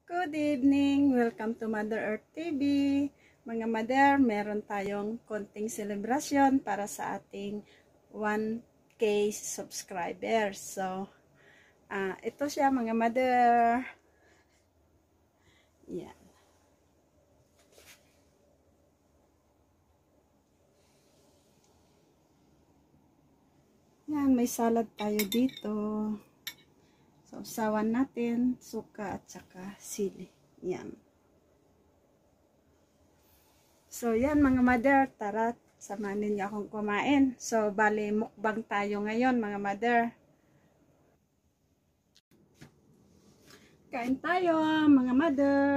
Good evening! Welcome to Mother Earth TV. Mga mother, meron tayong konting celebration para sa ating 1K subscribers. So, ito siya mga mother. Yan. Yan, may salad tayo dito. Sausawan natin, suka at saka sili. Yan. So, yan mga mother, tara, samahan niyo akong kumain. So, bali, mukbang tayo ngayon mga mother. Kain tayo mga mother.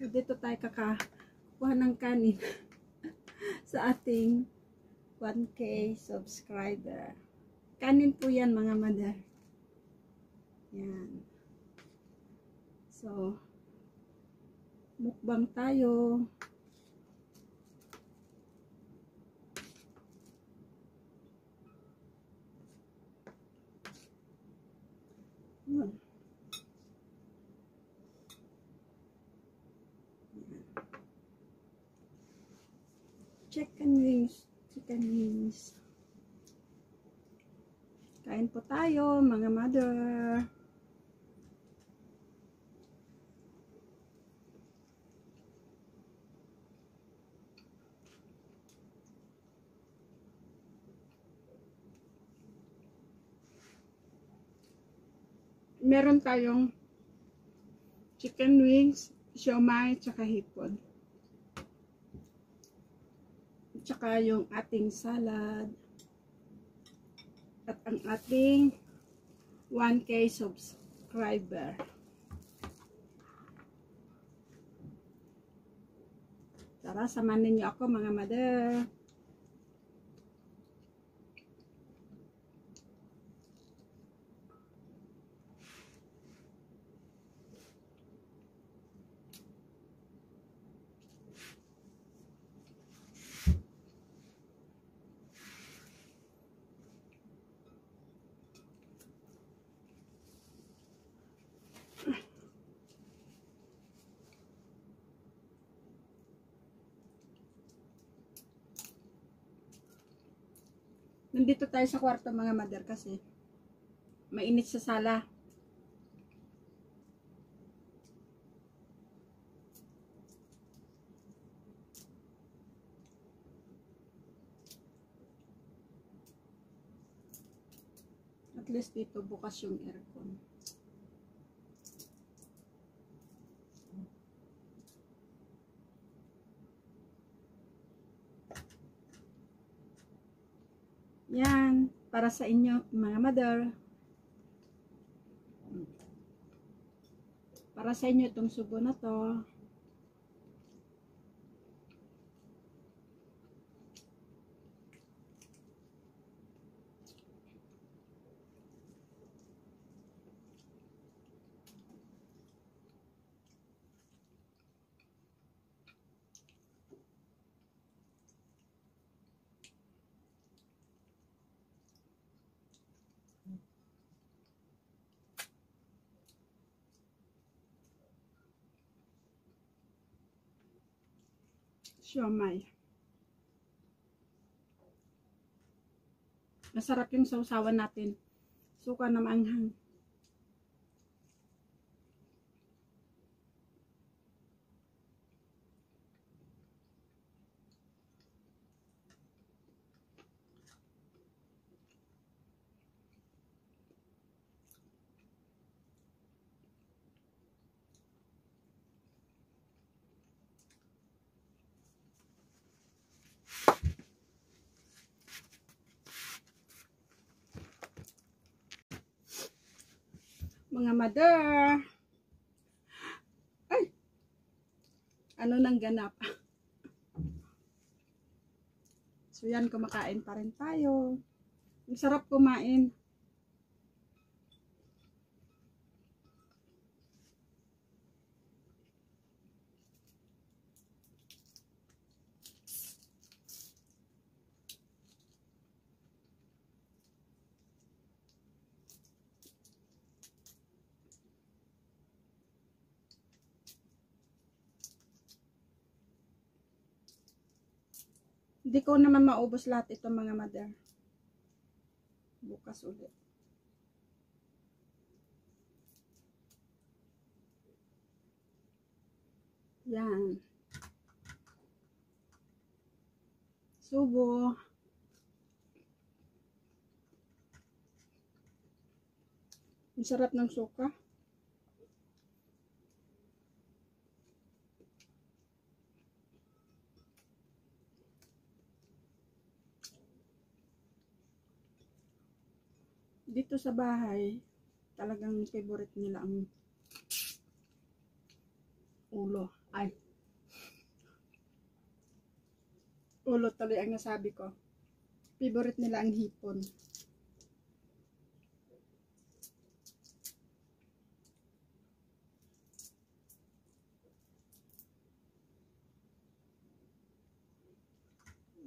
So, dito tayo kakakuha ng kanin sa ating 1K subscriber. Kanin po yan mga mother. Yan. So, mukbang tayo. Yan. Chicken wings. Chicken wings. Kain po tayo mga mother. Meron tayong chicken wings, siomai, tsaka hipon. Tsaka yung ating salad. At ang ating 1K subscriber. Tara, samahan niyo ako mga mother. Nandito tayo sa kwarto mga mother kasi mainit sa sala. At least dito bukas yung aircon. Yan, para sa inyo mga mother. Para sa inyo itong sugo na to. Siomai. Masarap yung sausawan natin. Suka na maanghang. Mga mother. Ay! Ano nang ganap? So yan, kumakain pa rin tayo. Ang sarap kumain. Hindi ko naman maubos lahat ito mga mother. Bukas ulit. Yan. Subo. Ang sarap ng suka. Dito sa bahay, talagang favorite nila ang ulo. Ay. Ulo tuloy ang nasabi ko. Favorite nila ang hipon.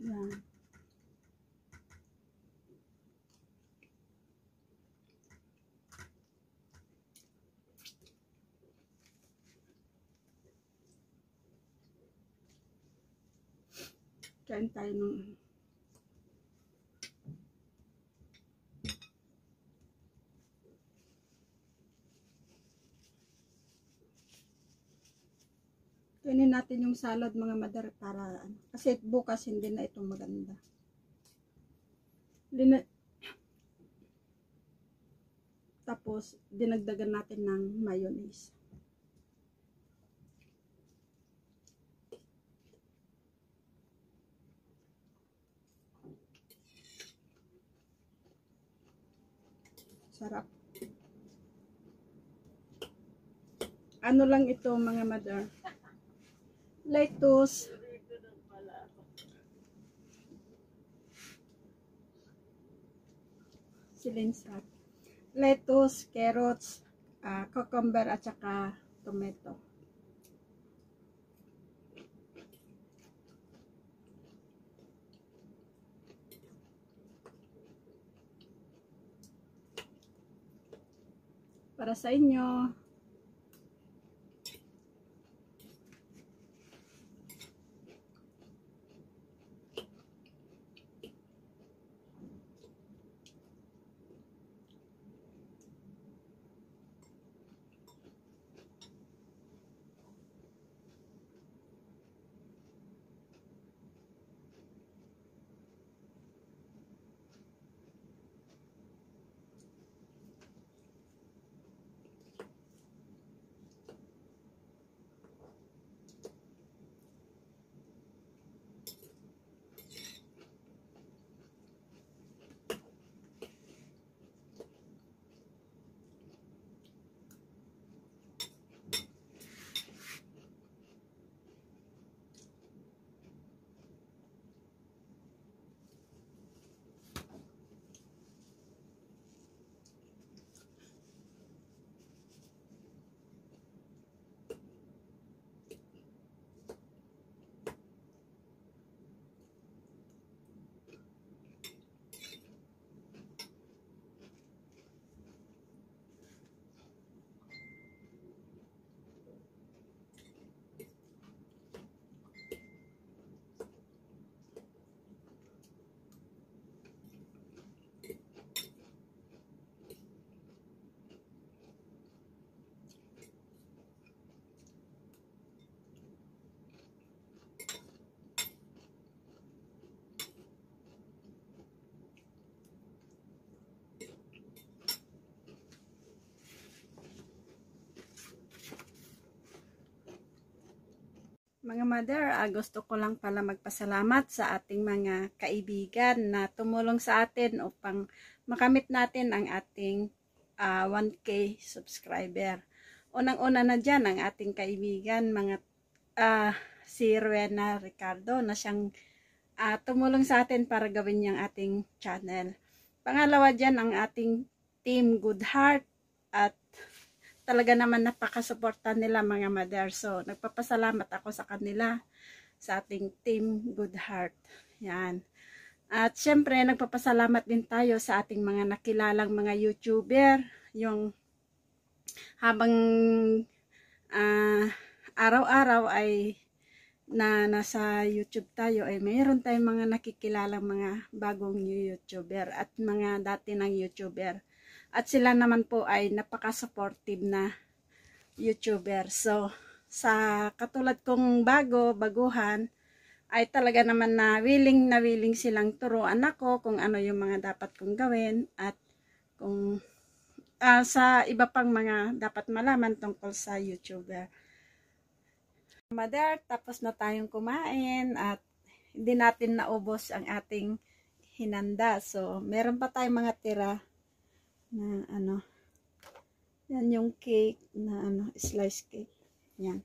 Yan. Kain tayo ng kainin natin yung salad mga mother para kasi bukas hindi na ito maganda. Tapos dinagdagan natin ng mayonnaise. Sarap. Ano lang ito mga mother? Lettuce. Silinsat. Lettuce, carrots, cucumber at saka tomato. Para sa inyo. Mga mother, gusto ko lang pala magpasalamat sa ating mga kaibigan na tumulong sa atin upang makamit natin ang ating 1K subscriber. Unang-una na dyan ang ating kaibigan, si Rowena Ricardo na siyang tumulong sa atin para gawin yung ating channel. Pangalawa dyan ang ating Team Good Heart at talaga naman napakasuporta nila mga mother. So, nagpapasalamat ako sa kanila, sa ating Team Good Heart. Yan. At syempre, nagpapasalamat din tayo sa ating mga nakilalang mga YouTuber. Yung habang araw-araw ay na nasa YouTube tayo ay mayroon tayong mga nakikilalang mga bagong YouTuber at mga dati ng YouTuber. At sila naman po ay napaka-supportive na YouTuber. So, sa katulad kong baguhan, ay talaga naman na willing silang turuan ako kung ano yung mga dapat kong gawin at kung sa iba pang mga dapat malaman tungkol sa YouTuber. Mother, tapos na tayong kumain at hindi natin naubos ang ating hinanda. So, meron pa tayong mga tira na ano. Yan yung cake na ano, slice cake. Yan.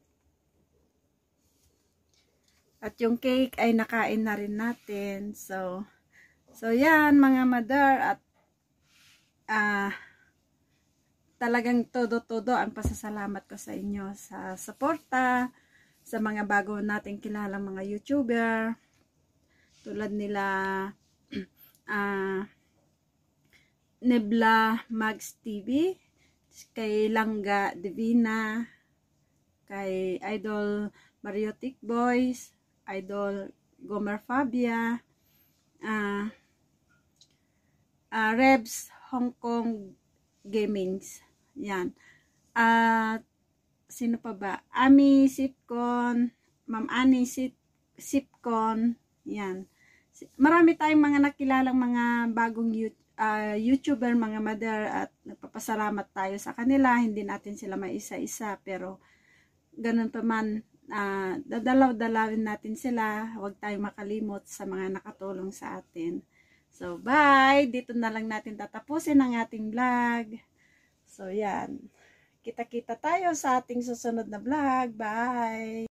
At yung cake ay nakain na rin natin. So yan mga mother at talagang todo ang pasasalamat ko sa inyo sa suporta, sa mga bago nating kilalang mga YouTuber tulad nila Nebla Mags TV, kay Langga Divina, kay Idol Mariotic Boys, Idol Gomer Fabia, Rebs Hong Kong Gamings, yan. At sino pa ba? Ami Sipcon, Ma'am Ani Sipcon, yan. Marami tayong mga nakilalang mga bagong YouTuber, mga mother, at nagpapasalamat tayo sa kanila. Hindi natin sila maisa-isa, pero ganun pa man, dadalaw-dalawin natin sila. Huwag tayong makalimot sa mga nakatulong sa atin. So, bye! Dito na lang natin tatapusin ang ating vlog. So, yan. Kita-kita tayo sa ating susunod na vlog. Bye!